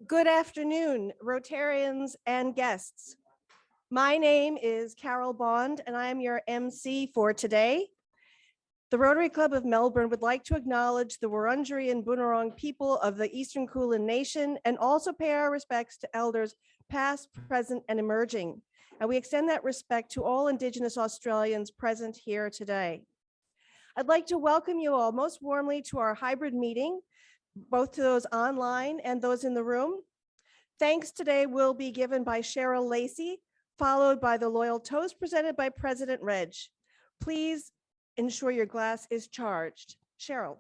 Good afternoon, Rotarians and guests. My name is Carol Bond, and I am your MC for today. The Rotary Club of Melbourne would like to acknowledge the Wurundjeri and Boonwurrung people of the Eastern Kulin Nation and also pay our respects to elders past, present, and emerging. And we extend that respect to all Indigenous Australians present here today. I'd like to welcome you all most warmly to our hybrid meeting, both to those online and those in the room. Thanks today will be given by Cheryl Lacey, followed by the Loyal Toast presented by President Reg. Please ensure your glass is charged. Cheryl.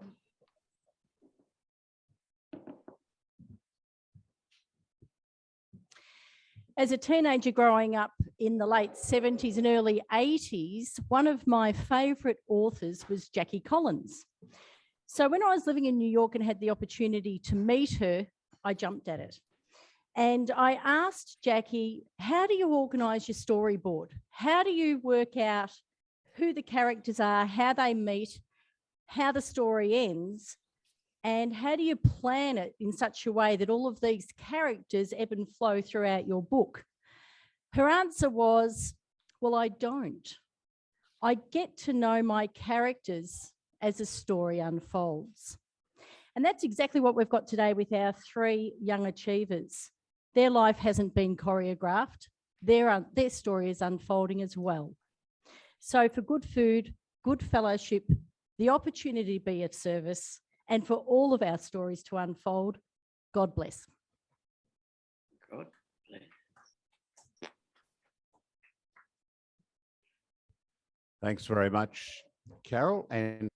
As a teenager growing up in the late 70s and early 80s, one of my favourite authors was Jackie Collins. So when I was living in New York and had the opportunity to meet her, I jumped at it. And I asked Jackie, how do you organise your storyboard? How do you work out who the characters are, how they meet, how the story ends, and how do you plan it in such a way that all of these characters ebb and flow throughout your book? Her answer was, well, I don't. I get to know my characters as the story unfolds. And that's exactly what we've got today with our three young achievers. Their life hasn't been choreographed. Their story is unfolding as well. So for good food, good fellowship, the opportunity to be of service, and for all of our stories to unfold, God bless. God bless. Thanks very much, Carol. And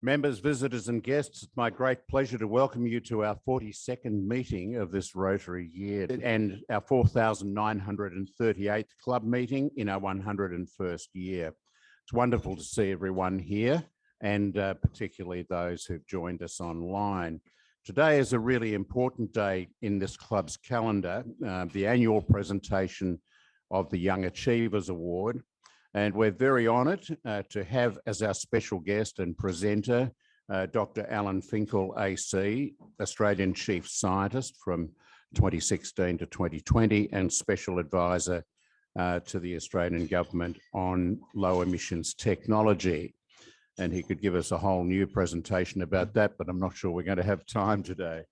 members, visitors and guests, it's my great pleasure to welcome you to our 42nd meeting of this Rotary year and our 4,938th club meeting in our 101st year. It's wonderful to see everyone here and particularly those who've joined us online. Today is a really important day in this club's calendar, the annual presentation of the Young Achievers Award. And we're very honoured to have as our special guest and presenter, Dr. Alan Finkel AC, Australian Chief Scientist from 2016 to 2020 and Special Advisor to the Australian Government on low emissions technology. And he could give us a whole new presentation about that, but I'm not sure we're going to have time today.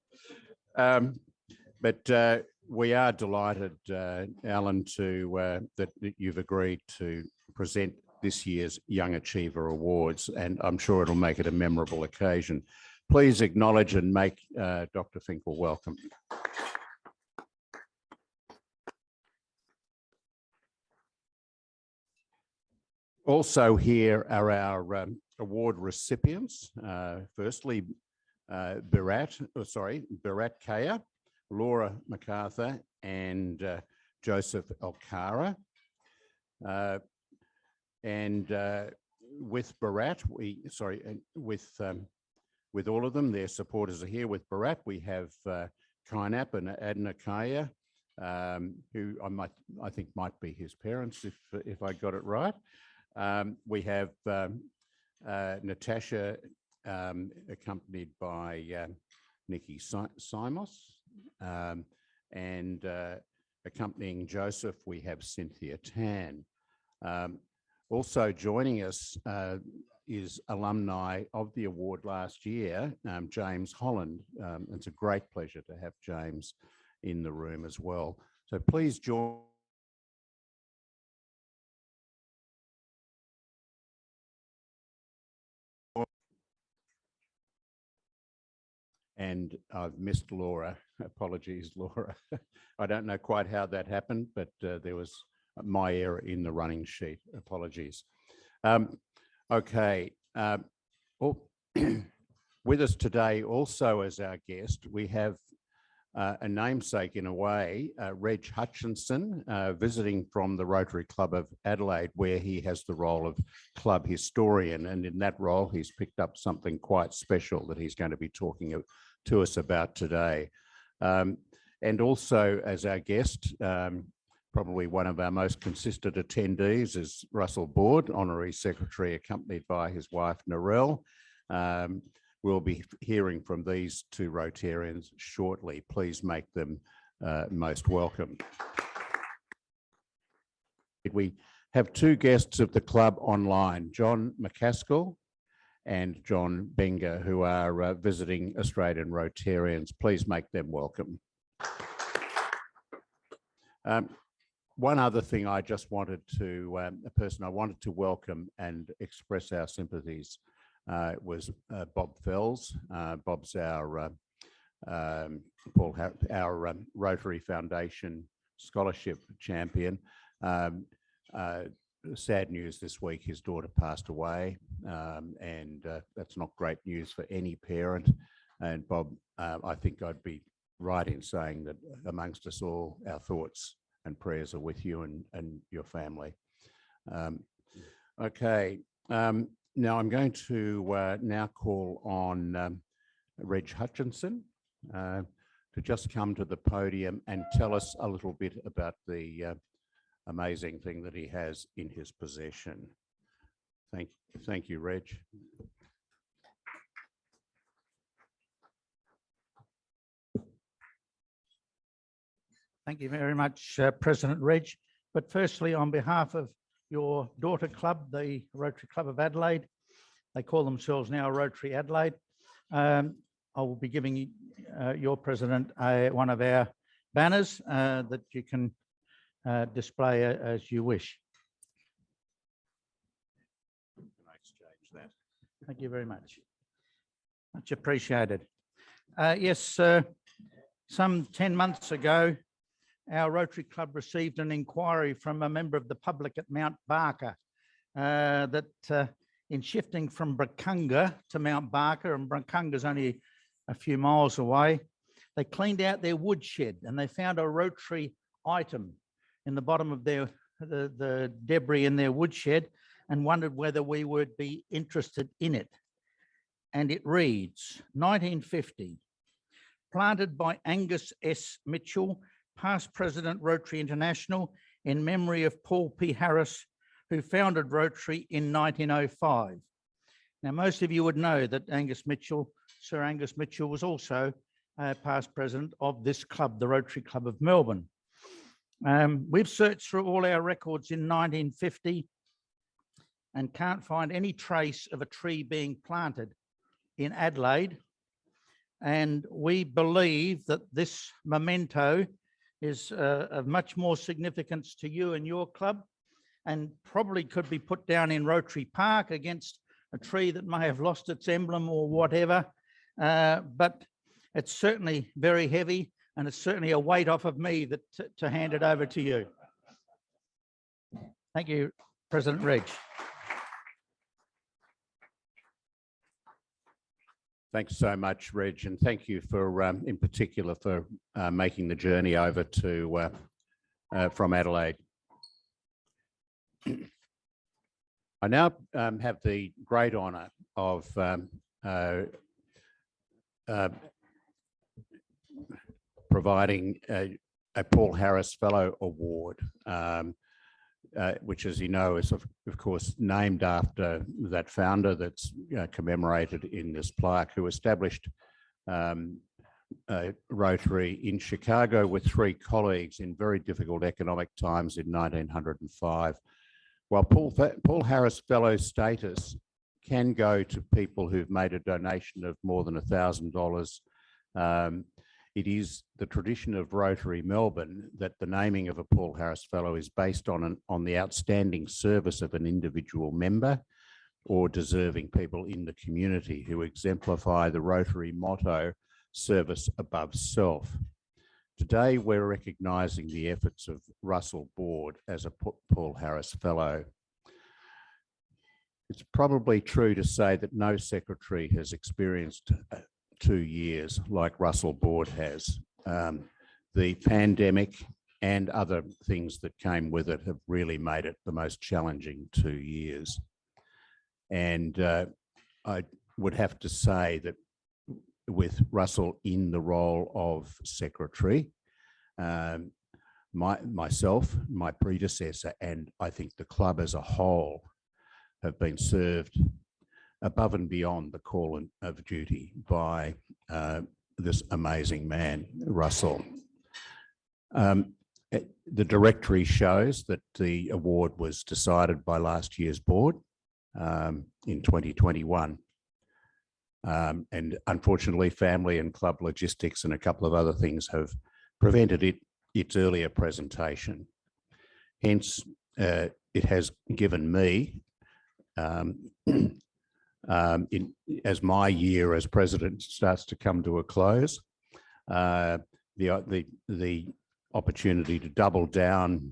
But we are delighted, Alan, that you've agreed to present this year's Young Achiever Awards, and I'm sure it'll make it a memorable occasion. Please acknowledge and make Dr. Finkel welcome. Also here are our award recipients. Firstly, Bharat Kaya, Laura MacArthur, and Joseph Alcara. With Bharat, with all of them, their supporters are here. With Bharat, we have Kainap and Adna Kaya, who I think might be his parents, if I got it right. We have Natasha, accompanied by Nikki Simos, and accompanying Joseph, we have Cynthia Tan. Also joining us is alumni of the award last year, James Holland. It's a great pleasure to have James in the room as well. So please join. And I've missed Laura. Apologies, Laura. I don't know quite how that happened, but there was my error in the running sheet. Apologies. Okay. With us today also as our guest, we have a namesake in a way, Reg Hutchinson, visiting from the Rotary Club of Adelaide, where he has the role of club historian. And in that role, he's picked up something quite special that he's going to be talking to us about today. And also as our guest, probably one of our most consistent attendees is Russell Board, Honorary Secretary, accompanied by his wife, Narelle. we'll be hearing from these two Rotarians shortly. Please make them most welcome. We have two guests of the club online, John McCaskill and John Benga, who are visiting Australian Rotarians. Please make them welcome. One other thing I just wanted to, a person I wanted to welcome and express our sympathies was Bob Fells. Bob's our Rotary Foundation Scholarship champion. Sad news this week, his daughter passed away, and that's not great news for any parent. And Bob, I think I'd be right in saying that amongst us all, our thoughts and prayers are with you and your family. Okay, now I'm going to now call on Reg Hutchinson to just come to the podium and tell us a little bit about the amazing thing that he has in his possession. Thank you, Reg. Thank you very much, President Reg. But firstly, on behalf of your daughter club, the Rotary Club of Adelaide, they call themselves now Rotary Adelaide, I will be giving your president one of our banners that you can display as you wish. Can I exchange that? Thank you very much. Much appreciated. Yes, some 10 months ago, our Rotary Club received an inquiry from a member of the public at Mount Barker that in shifting from Brakunga to Mount Barker, and Brakunga's only a few miles away, they cleaned out their woodshed and they found a Rotary item in the bottom of the debris in their woodshed and wondered whether we would be interested in it. And it reads, 1950, planted by Angus S. Mitchell, past President Rotary International, in memory of Paul P. Harris, who founded Rotary in 1905. Now, most of you would know that Sir Angus Mitchell was also past president of this club, the Rotary Club of Melbourne. We've searched through all our records in 1950 and can't find any trace of a tree being planted in Adelaide. And we believe that this memento is of much more significance to you and your club, and probably could be put down in Rotary Park against a tree that may have lost its emblem or whatever. But it's certainly very heavy, and it's certainly a weight off of me that to hand it over to you. Thank you, President Reg. Thanks so much, Reg, and thank you for, in particular, for making the journey over to from Adelaide. I now have the great honour of providing a Paul Harris Fellow Award, which, as you know, is of course named after that founder that's commemorated in this plaque, who established Rotary in Chicago with 3 colleagues in very difficult economic times in 1905. While Paul Harris Fellow status can go to people who've made a donation of more than $1,000, it is the tradition of Rotary Melbourne that the naming of a Paul Harris Fellow is based on the outstanding service of an individual member or deserving people in the community who exemplify the Rotary motto, service above self. Today, we're recognising the efforts of Russell Board as a Paul Harris Fellow. It's probably true to say that no secretary has experienced 2 years like Russell Board has. The pandemic and other things that came with it have really made it the most challenging 2 years. And I would have to say that with Russell in the role of secretary, myself, my predecessor, and I think the club as a whole have been served above and beyond the call of duty by this amazing man, Russell. The directory shows that the award was decided by last year's board in 2021. And unfortunately, family and club logistics and a couple of other things have prevented its earlier presentation. Hence, it has given me, as my year as president starts to come to a close, the opportunity to double down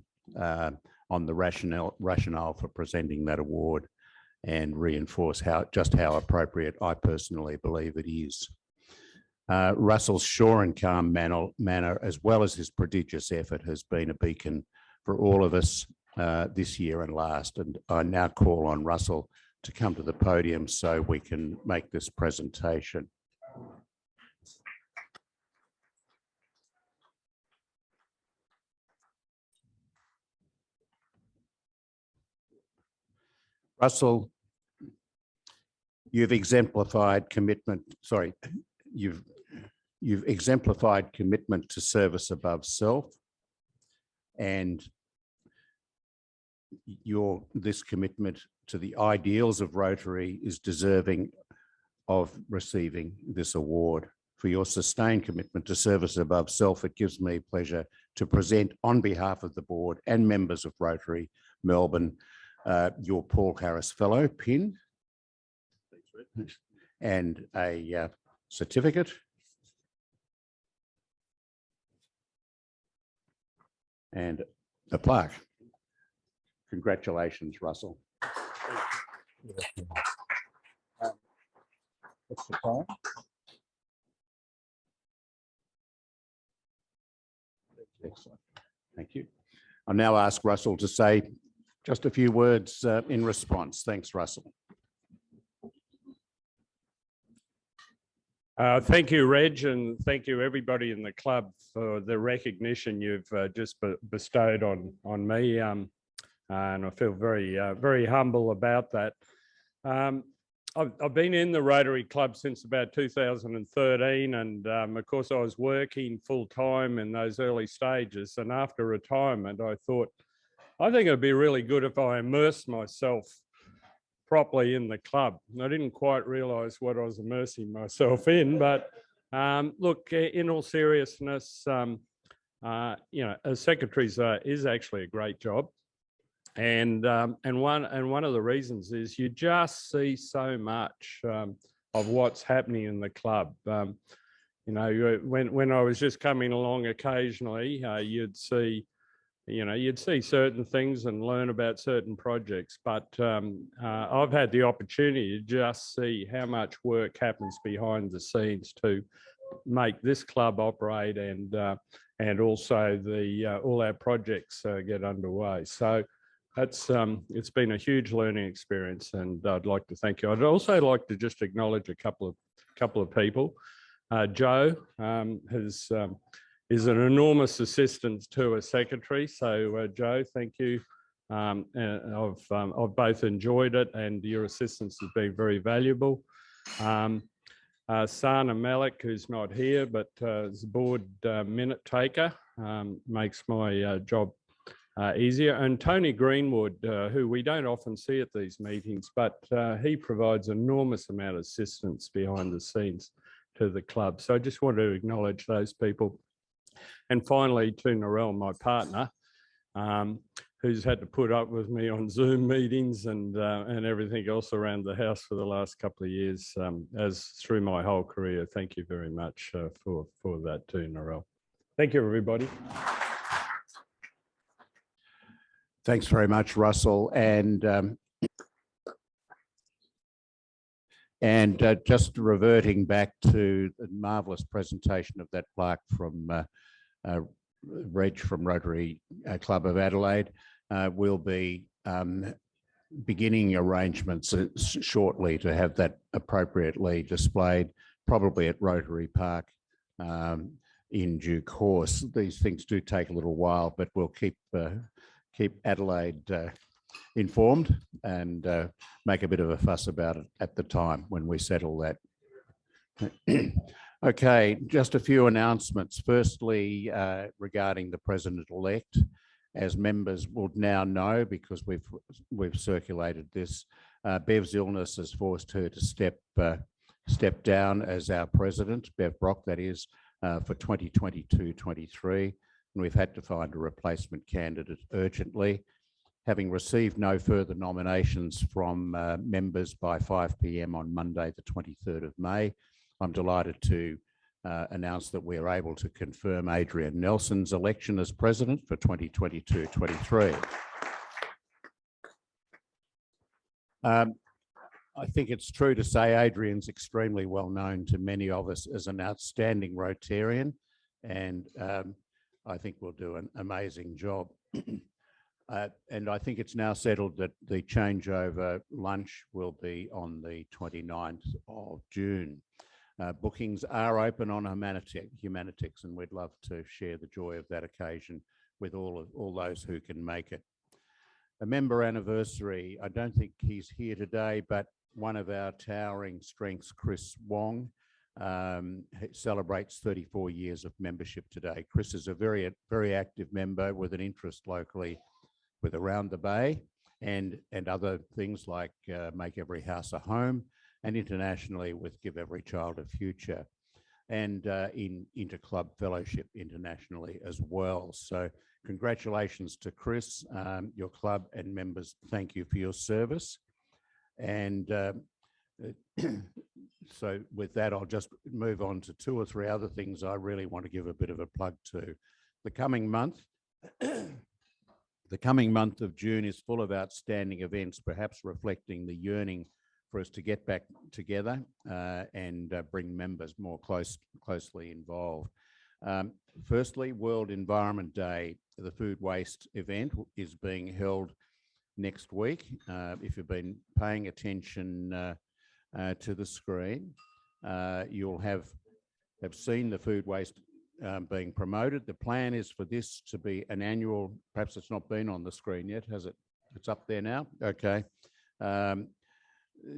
on the rationale for presenting that award and reinforce just how appropriate I personally believe it is. Russell's sure and calm manner, as well as his prodigious effort, has been a beacon for all of us this year and last. And I now call on Russell to come to the podium so we can make this presentation. Russell, you've exemplified commitment, you've exemplified commitment to service above self, and this commitment to the ideals of Rotary is deserving of receiving this award. For your sustained commitment to service above self, it gives me pleasure to present on behalf of the board and members of Rotary Melbourne your Paul Harris Fellow pin and a certificate. And a plaque. Congratulations, Russell. What's the time? Excellent. Thank you. I'll now ask Russell to say just a few words in response. Thanks, Russell. Thank you, Reg, and thank you everybody in the club for the recognition you've just bestowed on me, and I feel very humble about that. I've been in the Rotary Club since about 2013, and of course I was working full time in those early stages, and after retirement I thought, I think it'd be really good if I immersed myself properly in the club. I didn't quite realise what I was immersing myself in, but look, in all seriousness, you know, as secretaries is actually a great job, and one of the reasons is you just see so much of what's happening in the club. You know, when I was just coming along occasionally, you'd see certain things and learn about certain projects, but I've had the opportunity to just see how much work happens behind the scenes to make this club operate and also all our projects get underway. So that's it's been a huge learning experience, and I'd like to thank you. I'd also like to just acknowledge a couple of people. Joe is an enormous assistance to a secretary. So Joe, thank you. I've both enjoyed it, and your assistance has been very valuable. Sana Malik, who's not here, but is a board minute taker, makes my job easier. And Tony Greenwood, who we don't often see at these meetings, but he provides enormous amount of assistance behind the scenes to the club. So I just want to acknowledge those people. And finally, to Narelle, my partner, who's had to put up with me on Zoom meetings and everything else around the house for the last couple of years, as through my whole career. Thank you very much for that too, Narelle. Thank you, everybody. Thanks very much, Russell. And just reverting back to the marvellous presentation of that plaque from Reg from Rotary Club of Adelaide, we'll be beginning arrangements shortly to have that appropriately displayed, probably at Rotary Park in due course. These things do take a little while, but we'll keep Adelaide informed and make a bit of a fuss about it at the time when we settle that. Okay, just a few announcements. Firstly, regarding the president-elect, as members would now know, because we've circulated this, Bev's illness has forced her to step down as our president, Bev Brock, that is, for 2022-23, and we've had to find a replacement candidate urgently. Having received no further nominations from members by 5 p.m. on Monday, the 23rd of May, I'm delighted to announce that we are able to confirm Adrian Nelson's election as president for 2022-23. I think it's true to say Adrian's extremely well known to many of us as an outstanding Rotarian, and I think will do an amazing job. And I think it's now settled that the changeover lunch will be on the 29th of June. Bookings are open on Humanitics, and we'd love to share the joy of that occasion with all those who can make it. A member anniversary, I don't think he's here today, but one of our towering strengths, Chris Wong, celebrates 34 years of membership today. Chris is a very active member with an interest locally with Around the Bay and other things like Make Every House a Home, and internationally with Give Every Child a Future, and in Interclub Fellowship internationally as well. So congratulations to Chris, your club and members. Thank you for your service. And so with that, I'll just move on to 2 or 3 other things I really want to give a bit of a plug to. The coming month, of June is full of outstanding events, perhaps reflecting the yearning for us to get back together and bring members more closely involved. Firstly, World Environment Day, the food waste event, is being held next week. If you've been paying attention to the screen, you'll have seen the food waste being promoted. The plan is for this to be an annual, perhaps it's not been on the screen yet, has it? It's up there now? Okay.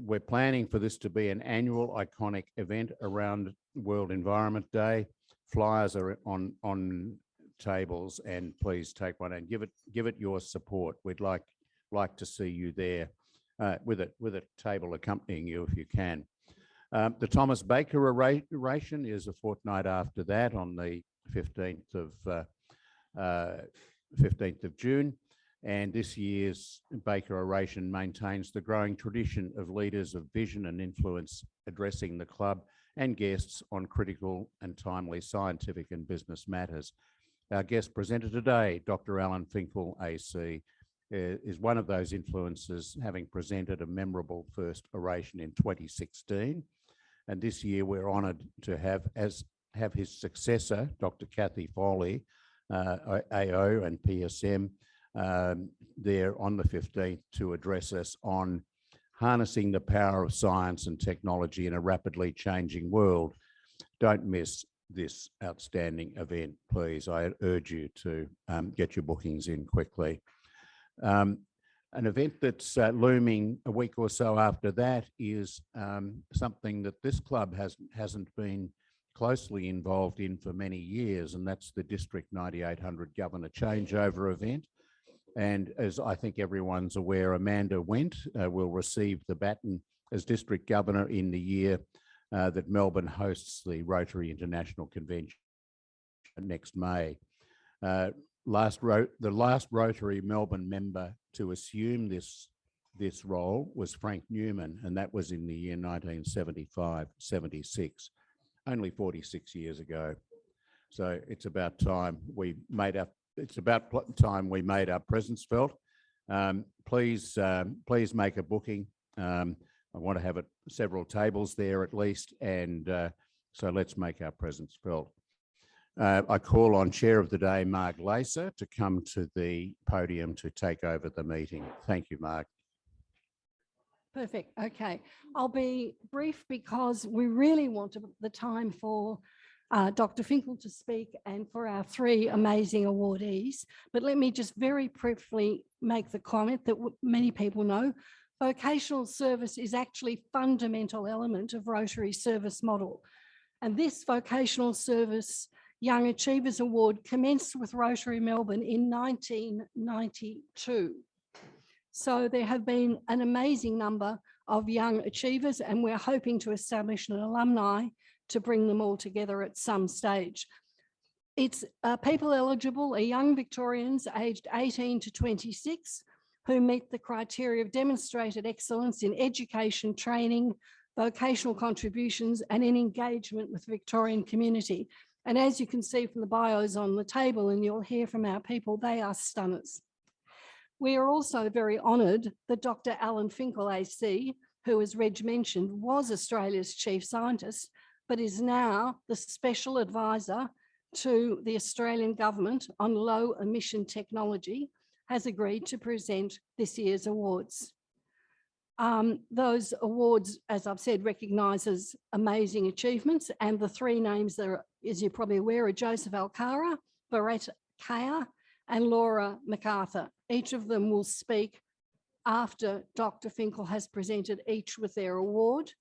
We're planning for this to be an annual iconic event around World Environment Day. Flyers are on tables, and please take one and give it your support. We'd like to see you there with a table accompanying you if you can. The Thomas Baker oration is a fortnight after that on the 15th of June. And this year's Baker oration maintains the growing tradition of leaders of vision and influence addressing the club and guests on critical and timely scientific and business matters. Our guest presenter today, Dr. Alan Finkel AC, is one of those influences, having presented a memorable first oration in 2016. And this year we're honoured to have his successor, Dr. Kathy Foley, AO and PSM, there on the 15th to address us on harnessing the power of science and technology in a rapidly changing world. Don't miss this outstanding event, please. I urge you to get your bookings in quickly. An event that's looming a week or so after that is something that this club hasn't been closely involved in for many years, and that's the District 9800 Governor Changeover event. And as I think everyone's aware, Amanda Wendt will receive the baton as District Governor in the year that Melbourne hosts the Rotary International Convention next May. The last Rotary Melbourne member to assume this role was Frank Newman, and that was in the year 1975-76, only 46 years ago. So it's about time we made our presence felt. Please make a booking. I want to have several tables there at least, and so let's make our presence felt. I call on Chair of the Day, Mark Lacer, to come to the podium to take over the meeting. Thank you, Mark. Perfect. Okay. I'll be brief because we really want the time for Dr. Finkel to speak and for our three amazing awardees. But let me just very briefly make the comment that many people know, vocational service is actually a fundamental element of Rotary service model. And this vocational service Young Achievers Award commenced with Rotary Melbourne in 1992. So there have been an amazing number of young achievers, and we're hoping to establish an alumni to bring them all together at some stage. It's people eligible are young Victorians aged 18 to 26 who meet the criteria of demonstrated excellence in education, training, vocational contributions, and in engagement with the Victorian community. And as you can see from the bios on the table, and you'll hear from our people, they are stunners. We are also very honoured that Dr. Alan Finkel AC, who, as Reg mentioned, was Australia's chief scientist, but is now the special advisor to the Australian government on low emission technology, has agreed to present this year's awards. Those awards, as I've said, recognises amazing achievements, and the three names that are, as you're probably aware, are Joseph Alcara, Barrett Kaya, and Laura MacArthur. Each of them will speak after Dr. Finkel has presented each with their award,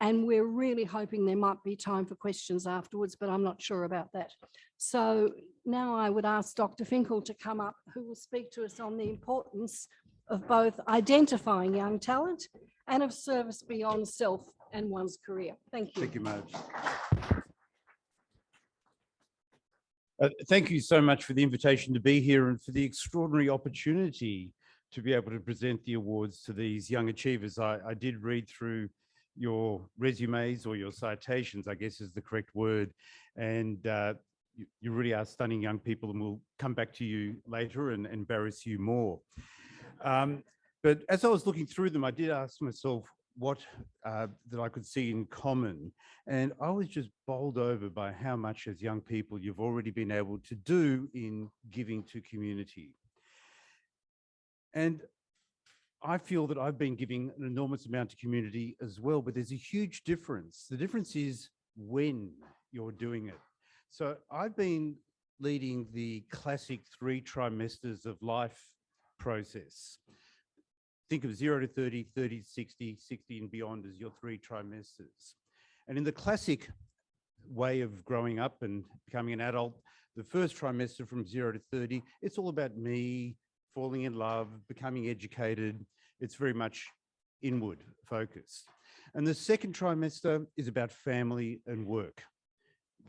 and we're really hoping there might be time for questions afterwards, but I'm not sure about that. So now I would ask Dr. Finkel to come up, who will speak to us on the importance of both identifying young talent and of service beyond self and one's career. Thank you. Thank you, Marge. Thank you so much for the invitation to be here and for the extraordinary opportunity to be able to present the awards to these young achievers. I did read through your resumes, or your citations, I guess is the correct word, and you really are stunning young people, and we'll come back to you later and embarrass you more. But as I was looking through them, I did ask myself what that I could see in common. And I was just bowled over by how much as young people you've already been able to do in giving to community. And I feel that I've been giving an enormous amount to community as well, but there's a huge difference. The difference is when you're doing it. So I've been leading the classic 3 trimesters of life process. Think of 0 to 30, 30 to 60, 60 and beyond as your 3 trimesters. And in the classic way of growing up and becoming an adult, the first trimester from 0 to 30, it's all about me, falling in love, becoming educated. It's very much inward focused. And the second trimester is about family and work,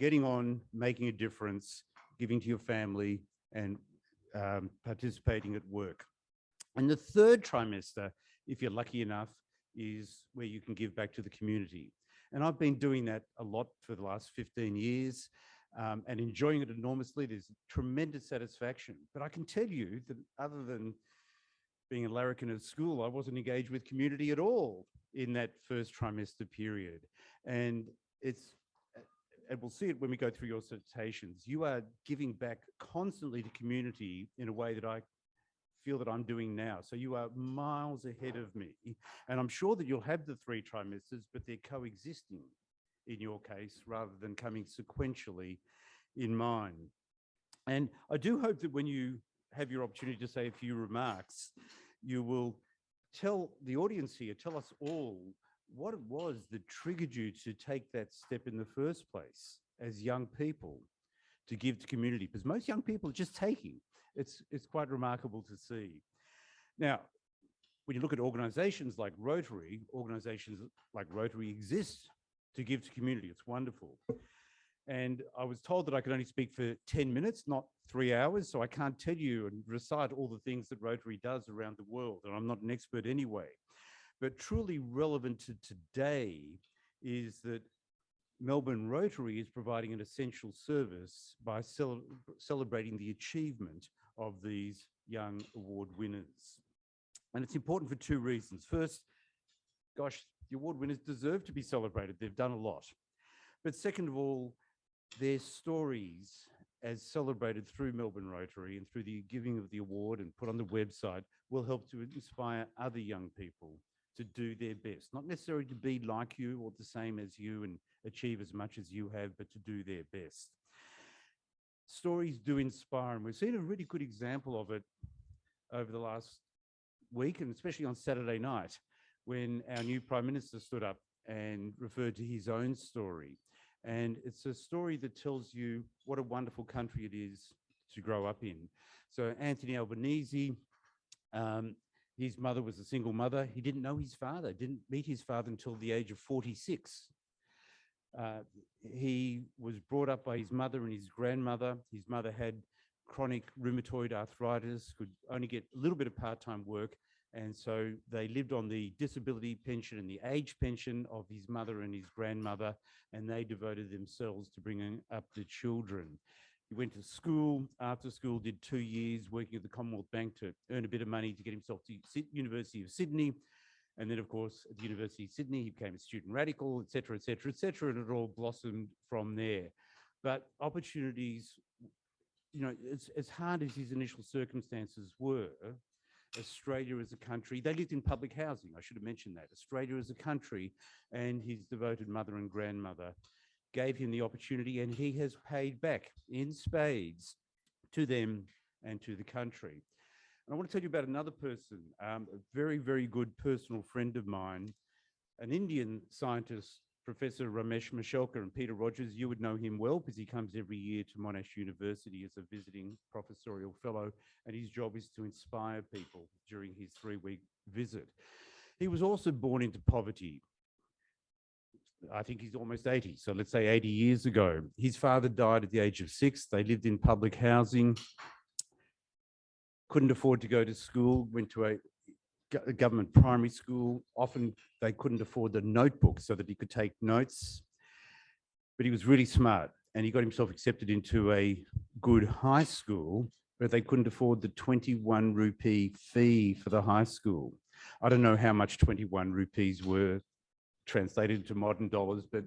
getting on, making a difference, giving to your family and participating at work. And the third trimester, if you're lucky enough, is where you can give back to the community. And I've been doing that a lot for the last 15 years and enjoying it enormously. There's tremendous satisfaction. But I can tell you that other than being a larrikin at school, I wasn't engaged with community at all in that first trimester period. And we'll see it when we go through your citations. You are giving back constantly to community in a way that I feel that I'm doing now. So you are miles ahead of me. And I'm sure that you'll have the 3 trimesters, but they're coexisting in your case rather than coming sequentially in mine. And I do hope that when you have your opportunity to say a few remarks, you will tell the audience here, tell us all what it was that triggered you to take that step in the first place as young people to give to community, because most young people are just taking. It's quite remarkable to see. Now, when you look at organizations like Rotary exist to give to community. It's wonderful. And I was told that I could only speak for 10 minutes, not 3 hours. So I can't tell you and recite all the things that Rotary does around the world. And I'm not an expert anyway. But truly relevant to today is that Melbourne Rotary is providing an essential service by celebrating the achievement of these young award winners. And it's important for 2 reasons. First, gosh, the award winners deserve to be celebrated. They've done a lot. But second of all, their stories, as celebrated through Melbourne Rotary and through the giving of the award and put on the website, will help to inspire other young people to do their best, not necessarily to be like you or the same as you and achieve as much as you have, but to do their best. Stories do inspire, and we've seen a really good example of it over the last week, and especially on Saturday night, when our new Prime Minister stood up and referred to his own story. And it's a story that tells you what a wonderful country it is to grow up in. So Anthony Albanese, his mother was a single mother. He didn't know his father, didn't meet his father until the age of 46. He was brought up by his mother and his grandmother. His mother had chronic rheumatoid arthritis, could only get a little bit of part-time work. And so they lived on the disability pension and the age pension of his mother and his grandmother, and they devoted themselves to bringing up the children. He went to school, after school, did 2 years working at the Commonwealth Bank to earn a bit of money to get himself to University of Sydney. And then, of course, at the University of Sydney, he became a student radical, et cetera, and it all blossomed from there. But opportunities, you know, as hard as his initial circumstances were, Australia as a country, they lived in public housing, I should have mentioned that. Australia as a country and his devoted mother and grandmother gave him the opportunity, and he has paid back in spades to them and to the country. And I want to tell you about another person, a very, very good personal friend of mine, an Indian scientist, Professor Ramesh Mashelkar, and Peter Rogers, you would know him well because he comes every year to Monash University as a visiting professorial fellow, and his job is to inspire people during his 3-week visit. He was also born into poverty. I think he's almost 80, so let's say 80 years ago. His father died at the age of 6. They lived in public housing, couldn't afford to go to school, went to a government primary school. Often they couldn't afford the notebook so that he could take notes, but he was really smart and he got himself accepted into a good high school, but they couldn't afford the 21 rupee fee for the high school. I don't know how much 21 rupees were translated into modern dollars, but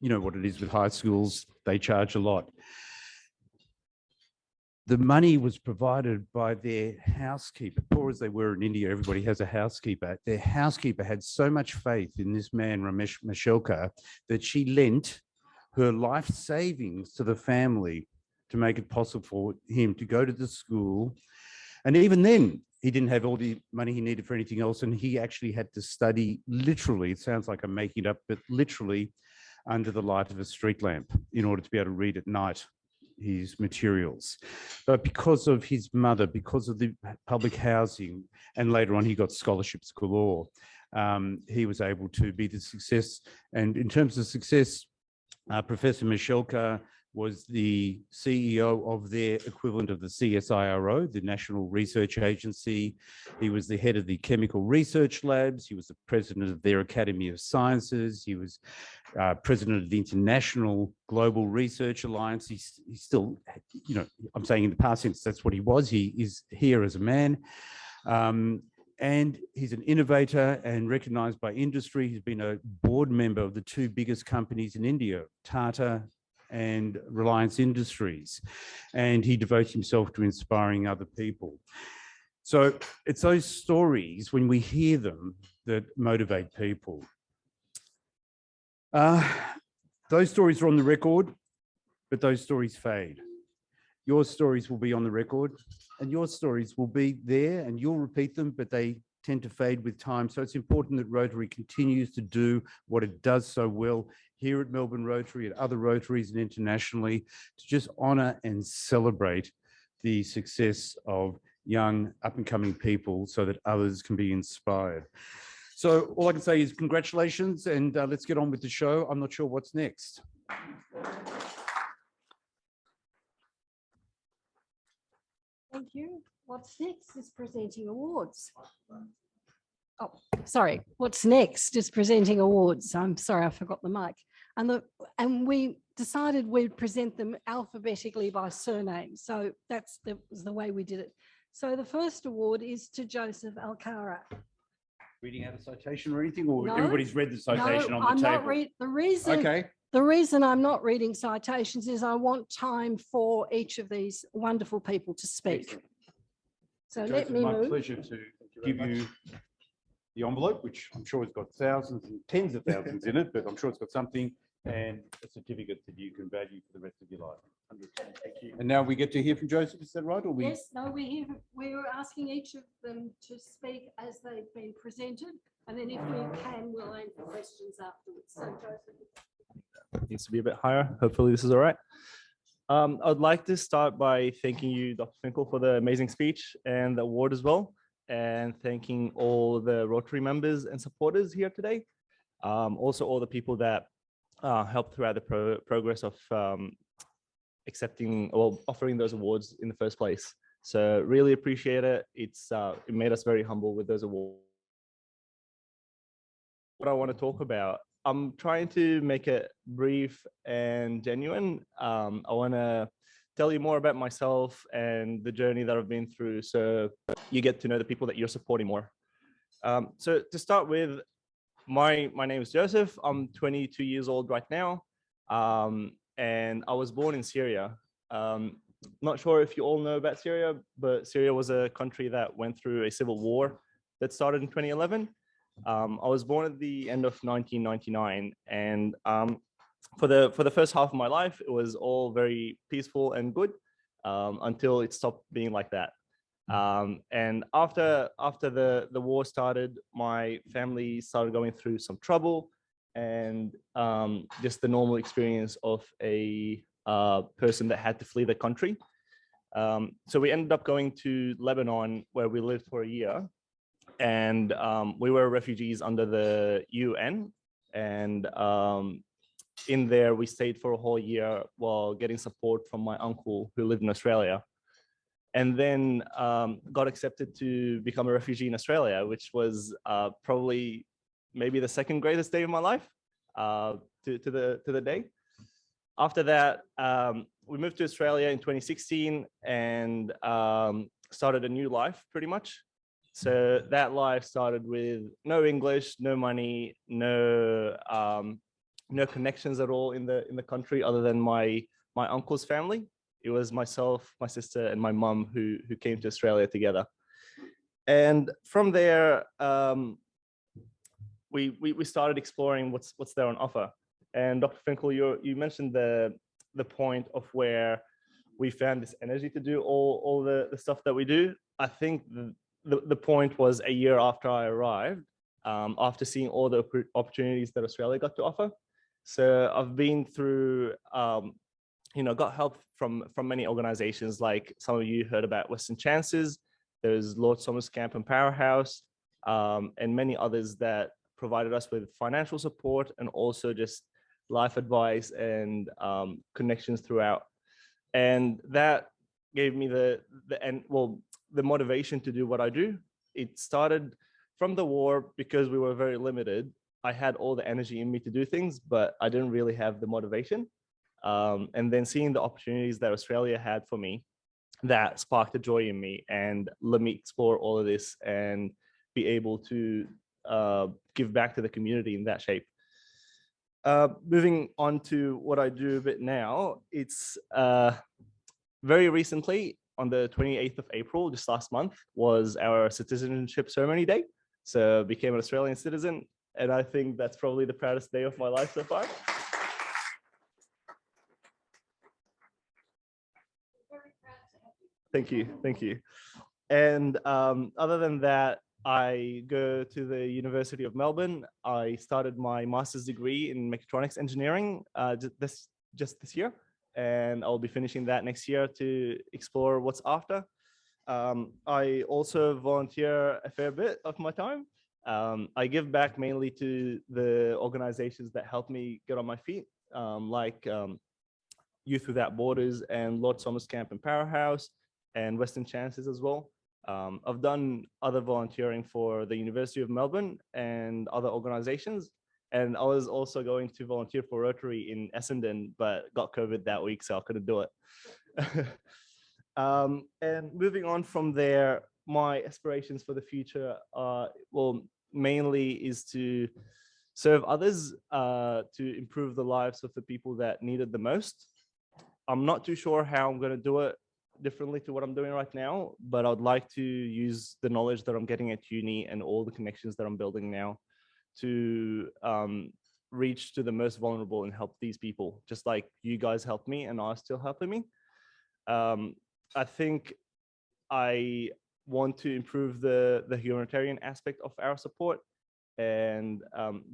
you know what it is with high schools, they charge a lot. The money was provided by their housekeeper. Poor as they were in India, everybody has a housekeeper. Their housekeeper had so much faith in this man, Ramesh Mashelkar, that she lent her life savings to the family to make it possible for him to go to the school. And even then, he didn't have all the money he needed for anything else, and he actually had to study literally, it sounds like I'm making it up, but literally under the light of a street lamp in order to be able to read at night his materials. But because of his mother, because of the public housing, and later on he got scholarships galore, he was able to be the success. And in terms of success, Professor Mashelkar was the CEO of their equivalent of the CSIRO, the National Research Agency. He was the head of the Chemical Research Labs. He was the president of their Academy of Sciences. He was president of the International Global Research Alliance. He's still, you know, I'm saying in the past tense, that's what he was. He is here as a man. And he's an innovator and recognized by industry. He's been a board member of the 2 biggest companies in India, Tata and Reliance Industries, and he devotes himself to inspiring other people. So it's those stories, when we hear them, that motivate people. Those stories are on the record, but those stories fade. Your stories will be on the record, and your stories will be there, and you'll repeat them, but they tend to fade with time. So it's important that Rotary continues to do what it does so well here at Melbourne Rotary, at other Rotaries and internationally, to just honour and celebrate the success of young up-and-coming people so that others can be inspired. So all I can say is congratulations, and let's get on with the show. I'm not sure what's next. Thank you. What's next is presenting awards. Oh, sorry. What's next is presenting awards. I'm sorry, I forgot the mic. And we decided we'd present them alphabetically by surname. So that was the way we did it. So the first award is to Joseph Alcara. Reading out a citation or anything, or No, everybody's read the citation no, on the I'm table? not the reason. Okay. The reason I'm not reading citations is I want time for each of these wonderful people to speak. Excellent. So Joseph, let me my move. pleasure to give you the envelope, which I'm sure has got thousands and tens of thousands in it, but I'm sure it's got something, and a certificate that you can value for the rest of your life. 100%. Thank you. And now we get to hear from Joseph, is that right? Or we? Yes, no, we're asking each of them to speak as they've been presented, and then if we can, we'll aim for questions afterwards. So Joseph. Needs to be a bit higher. Hopefully this is all right. I'd like to start by thanking you, Dr. Finkel, for the amazing speech and the award as well, and thanking all the Rotary members and supporters here today. Also all the people that helped throughout the progress of accepting or offering those awards in the first place. So really appreciate it. It made us very humble with those awards. What I want to talk about, I'm trying to make it brief and genuine. I want to tell you more about myself and the journey that I've been through, so you get to know the people that you're supporting more. So to start with, my name is Joseph. I'm 22 years old right now, and I was born in Syria. Not sure if you all know about Syria, but Syria was a country that went through a civil war that started in 2011. I was born at the end of 1999, and for the first half of my life, it was all very peaceful and good until it stopped being like that. And after the war started, my family started going through some trouble, and just the normal experience of a person that had to flee the country. So we ended up going to Lebanon, where we lived for a year. And we were refugees under the UN, and in there we stayed for a whole year while getting support from my uncle who lived in Australia, and then got accepted to become a refugee in Australia, which was probably maybe the second greatest day of my life to the day. After that, we moved to Australia in 2016 and started a new life pretty much. So that life started with no English, no money, no connections at all in the country other than my uncle's family. It was myself, my sister, and my mum who came to Australia together. And from there, we started exploring what's there on offer. And Dr. Finkel, you mentioned the point of where we found this energy to do all the stuff that we do. I think the point was a year after I arrived, after seeing all the opportunities that Australia got to offer. So I've been through, got help from many organizations, like some of you heard about Western Chances. There's Lord Somers Camp and Powerhouse, and many others that provided us with financial support and also just life advice and connections throughout. And that gave me the motivation to do what I do. It started from the war because we were very limited. I had all the energy in me to do things, but I didn't really have the motivation. And then seeing the opportunities that Australia had for me, that sparked a joy in me and let me explore all of this and be able to give back to the community in that shape. Moving on to what I do a bit now, it's very recently, on the 28th of April, just last month, was our citizenship ceremony day. So I became an Australian citizen, and I think that's probably the proudest day of my life so far. Thank you. And other than that, I go to the University of Melbourne. I started my master's degree in mechatronics engineering just this year, and I'll be finishing that next year to explore what's after. I also volunteer a fair bit of my time. I give back mainly to the organizations that help me get on my feet, like Youth Without Borders and Lord Somers Camp and Powerhouse and Western Chances as well. I've done other volunteering for the University of Melbourne and other organizations. And I was also going to volunteer for Rotary in Essendon, but got COVID that week, so I couldn't do it. And moving on from there, my aspirations for the future mainly is to serve others, to improve the lives of the people that need it the most. I'm not too sure how I'm going to do it differently to what I'm doing right now, but I'd like to use the knowledge that I'm getting at uni and all the connections that I'm building now to reach to the most vulnerable and help these people, just like you guys helped me and are still helping me. I think I want to improve the humanitarian aspect of our support, and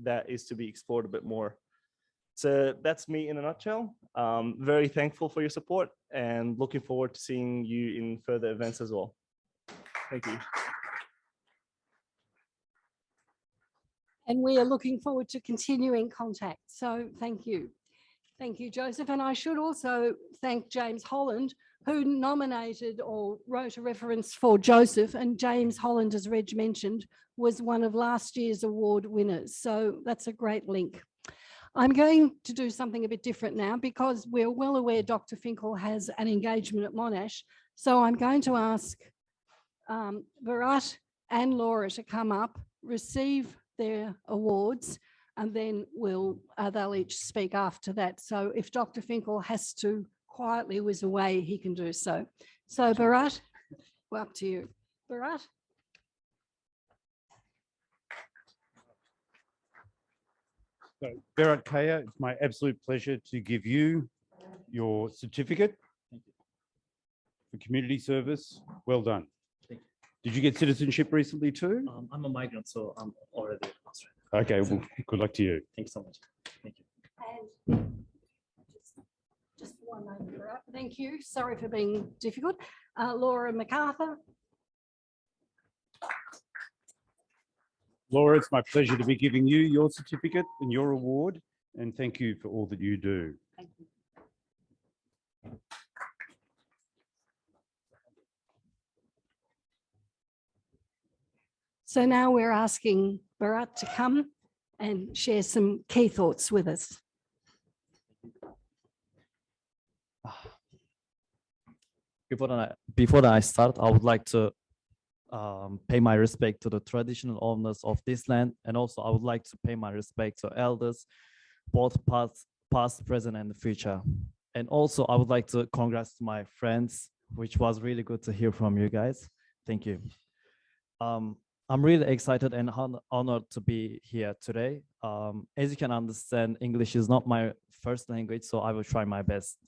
that is to be explored a bit more. So that's me in a nutshell. Very thankful for your support and looking forward to seeing you in further events as well. Thank you. And we are looking forward to continuing contact. So thank you. Thank you, Joseph. And I should also thank James Holland, who nominated or wrote a reference for Joseph. And James Holland, as Reg mentioned, was one of last year's award winners. So that's a great link. I'm going to do something a bit different now because we're well aware Dr. Finkel has an engagement at Monash. So I'm going to ask Bharat and Laura to come up, receive their awards, and then they'll each speak after that. So if Dr. Finkel has to quietly whiz away, he can do so. So Bharat, well, up to you. Bharat. So, Berat Kaya, it's my absolute pleasure to give you your certificate for community service. Well done. Thank you. Did you get citizenship recently too? I'm a migrant, so I'm already in Australia. Okay, well, good luck to you. Thank you so much. Thank you. And just one moment, Bharat. Thank you. Sorry for being difficult. Laura MacArthur. Laura, it's my pleasure to be giving you your certificate and your award, and thank you for all that you do. Thank you. So now we're asking Bharat to come and share some key thoughts with us. Before I start, I would like to pay my respect to the traditional owners of this land, and also I would like to pay my respect to elders, both past, present, and the future. And also I would like to congrats to my friends, which was really good to hear from you guys. Thank you. I'm really excited and honored to be here today. As you can understand, English is not my first language, so I will try my best.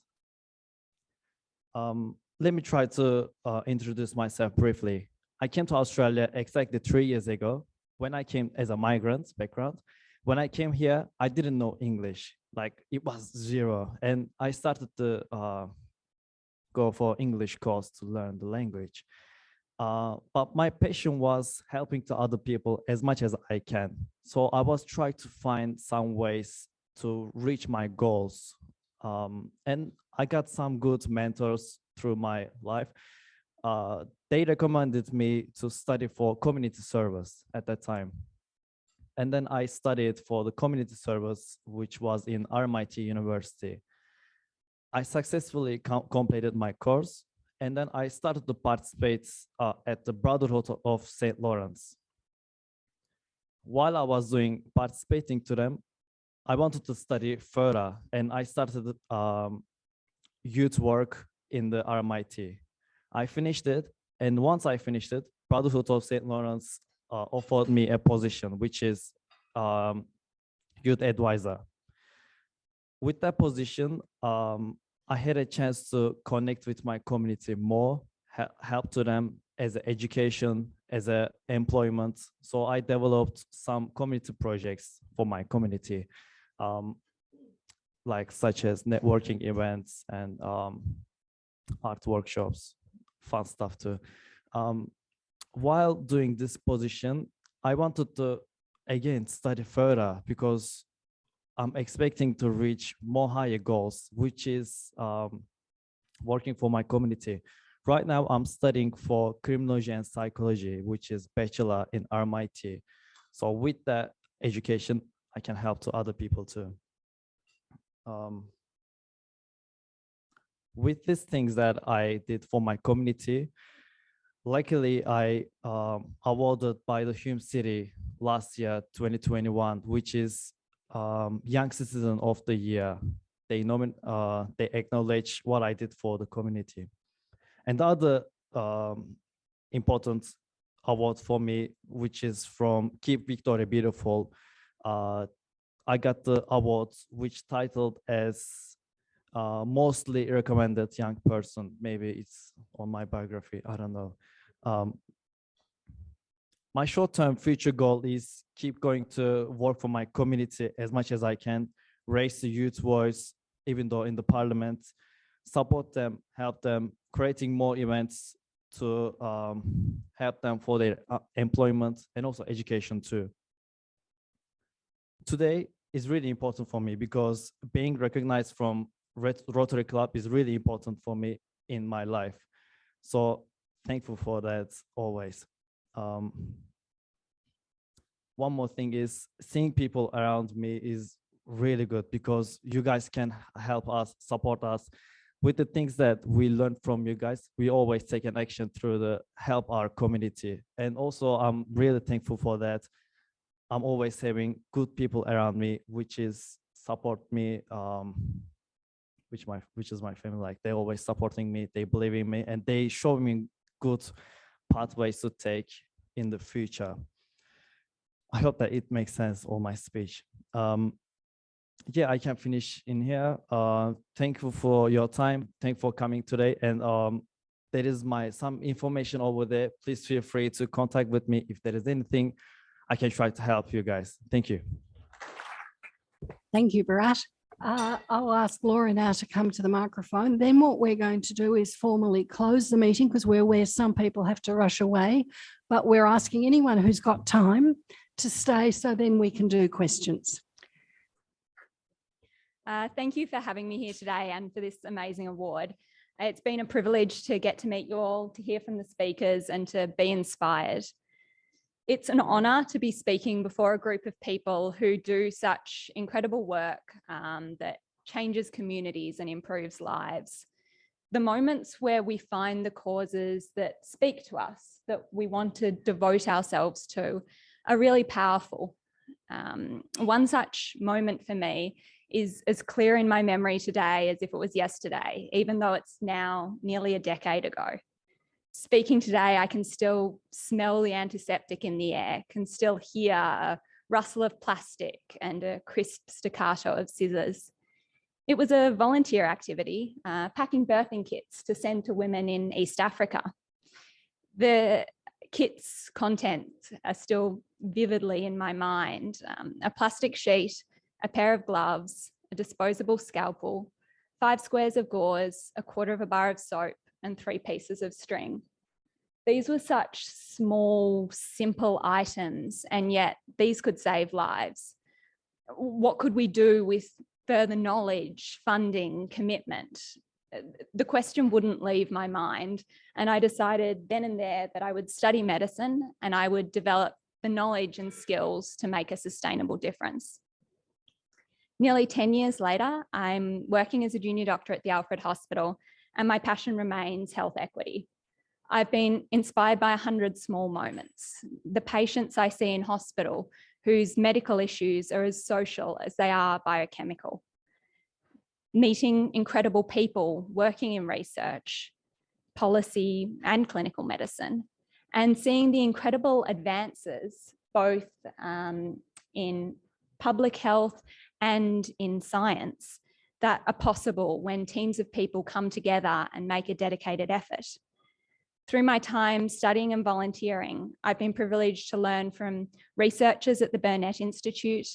Let me try to introduce myself briefly. I came to Australia exactly 3 years ago when I came as a migrant background. When I came here, I didn't know English, like it was zero. And I started to go for English course to learn the language. But my passion was helping to other people as much as I can. So I was trying to find some ways to reach my goals. And I got some good mentors through my life. They recommended me to study for community service at that time. And then I studied for the community service, which was in RMIT University. I successfully completed my course, and then I started to participate at the Brotherhood of St. Lawrence. While I was participating to them, I wanted to study further, and I started youth work in the RMIT. I finished it, and once I finished it, Brotherhood of St. Lawrence offered me a position, which is youth advisor. With that position, I had a chance to connect with my community more, help to them as an education, as a employment. So I developed some community projects for my community, like such as networking events and art workshops, fun stuff too. While doing this position, I wanted to again study further because I'm expecting to reach more higher goals, which is working for my community. Right now, I'm studying for criminology and psychology, which is bachelor in RMIT. So with that education, I can help to other people too. With these things that I did for my community, luckily I awarded by the Hume City last year, 2021, which is Young Citizen of the Year. They acknowledge what I did for the community. And the other important award for me, which is from Keep Victoria Beautiful. I got the award which titled as mostly recommended young person. Maybe it's on my biography, I don't know. My short-term future goal is keep going to work for my community as much as I can, raise the youth voice, even though in the parliament, support them, help them, creating more events to help them for their employment and also education too. Today is really important for me because being recognized from Rotary Club is really important for me in my life. So thankful for that always. One more thing is seeing people around me is really good because you guys can help us, support us with the things that we learn from you guys. We always take an action through the help our community. And also I'm really thankful for that. I'm always having good people around me, which is support me, which is my family. Like they're always supporting me, they believe in me, and they show me good pathways to take in the future. I hope that it makes sense, all my speech. Yeah, I can finish in here. Thank you for your time. Thank you for coming today. And there is some information over there. Please feel free to contact with me if there is anything I can try to help you guys. Thank you. Thank you, Bharat. I'll ask Laura now to come to the microphone. Then what we're going to do is formally close the meeting because we're aware some people have to rush away, but we're asking anyone who's got time to stay so then we can do questions. Thank you for having me here today and for this amazing award. It's been a privilege to get to meet you all, to hear from the speakers and to be inspired. It's an honour to be speaking before a group of people who do such incredible work that changes communities and improves lives. The moments where we find the causes that speak to us, that we want to devote ourselves to, are really powerful. One such moment for me is as clear in my memory today as if it was yesterday, even though it's now nearly a decade ago. Speaking today, I can still smell the antiseptic in the air, can still hear a rustle of plastic and a crisp staccato of scissors. It was a volunteer activity, packing birthing kits to send to women in East Africa. The kit's contents are still vividly in my mind. A plastic sheet, a pair of gloves, a disposable scalpel, 5 squares of gauze, a quarter of a bar of soap, and 3 pieces of string. These were such small, simple items, and yet these could save lives. What could we do with further knowledge, funding, commitment? The question wouldn't leave my mind, and I decided then and there that I would study medicine and I would develop the knowledge and skills to make a sustainable difference. Nearly 10 years later, I'm working as a junior doctor at the Alfred Hospital, and my passion remains health equity. I've been inspired by 100 small moments. The patients I see in hospital whose medical issues are as social as they are biochemical. Meeting incredible people working in research, policy, and clinical medicine, and seeing the incredible advances both in public health and in science that are possible when teams of people come together and make a dedicated effort. Through my time studying and volunteering, I've been privileged to learn from researchers at the Burnett Institute,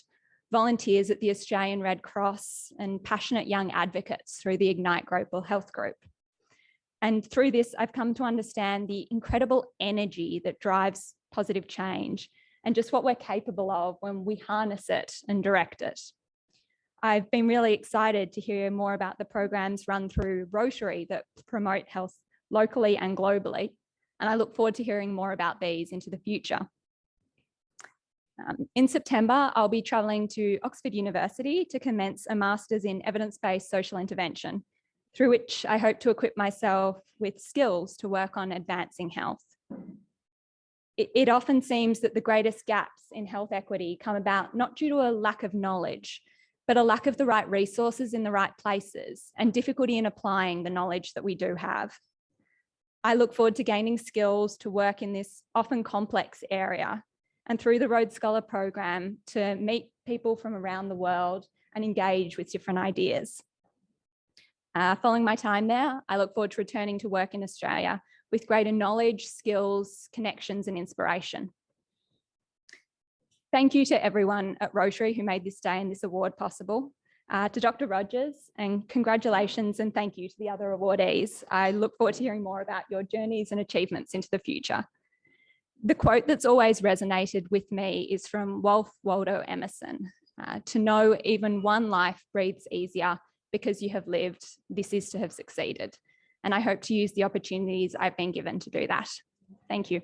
volunteers at the Australian Red Cross, and passionate young advocates through the Ignite Global Health Group. And through this, I've come to understand the incredible energy that drives positive change and just what we're capable of when we harness it and direct it. I've been really excited to hear more about the programs run through Rotary that promote health locally and globally, and I look forward to hearing more about these into the future. In September, I'll be travelling to Oxford University to commence a Master's in Evidence-Based Social Intervention, through which I hope to equip myself with skills to work on advancing health. It often seems that the greatest gaps in health equity come about not due to a lack of knowledge, but a lack of the right resources in the right places and difficulty in applying the knowledge that we do have. I look forward to gaining skills to work in this often complex area, and through the Rhodes Scholar program to meet people from around the world and engage with different ideas. Following my time there, I look forward to returning to work in Australia with greater knowledge, skills, connections, and inspiration. Thank you to everyone at Rotary who made this day and this award possible. To Dr. Rogers, and congratulations and thank you to the other awardees. I look forward to hearing more about your journeys and achievements into the future. The quote that's always resonated with me is from Ralph Waldo Emerson. To know even one life breathes easier because you have lived, this is to have succeeded. And I hope to use the opportunities I've been given to do that. Thank you.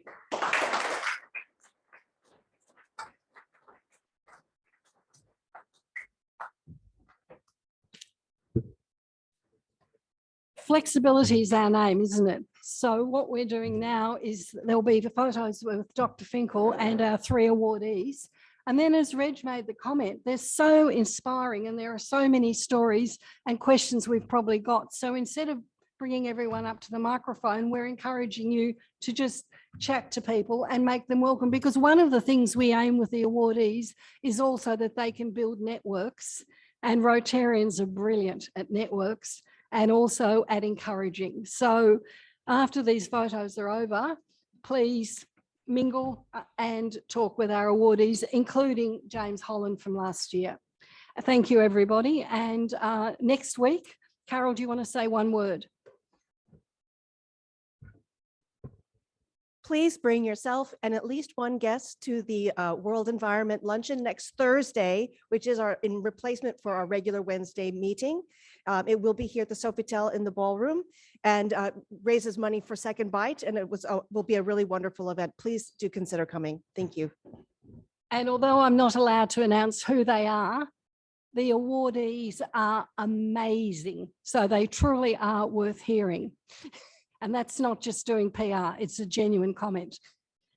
Flexibility is our name, isn't it? So what we're doing now is there'll be the photos with Dr. Finkel and our 3 awardees. And then as Reg made the comment, they're so inspiring and there are so many stories and questions we've probably got. So instead of bringing everyone up to the microphone, we're encouraging you to just chat to people and make them welcome, because one of the things we aim with the awardees is also that they can build networks, and Rotarians are brilliant at networks and also at encouraging. So after these photos are over, please mingle and talk with our awardees, including James Holland from last year. Thank you, everybody. And next week, Carol, do you want to say one word? Please bring yourself and at least one guest to the World Environment Luncheon next Thursday, which is in replacement for our regular Wednesday meeting. It will be here at the Sofitel in the ballroom and raises money for Second Bite, and it will be a really wonderful event. Please do consider coming. Thank you. And although I'm not allowed to announce who they are, the awardees are amazing. So they truly are worth hearing. And that's not just doing PR, it's a genuine comment.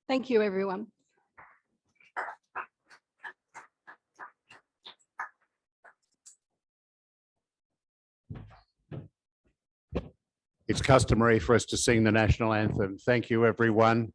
Thank you, everyone. It's customary for us to sing the national anthem. Thank you, everyone.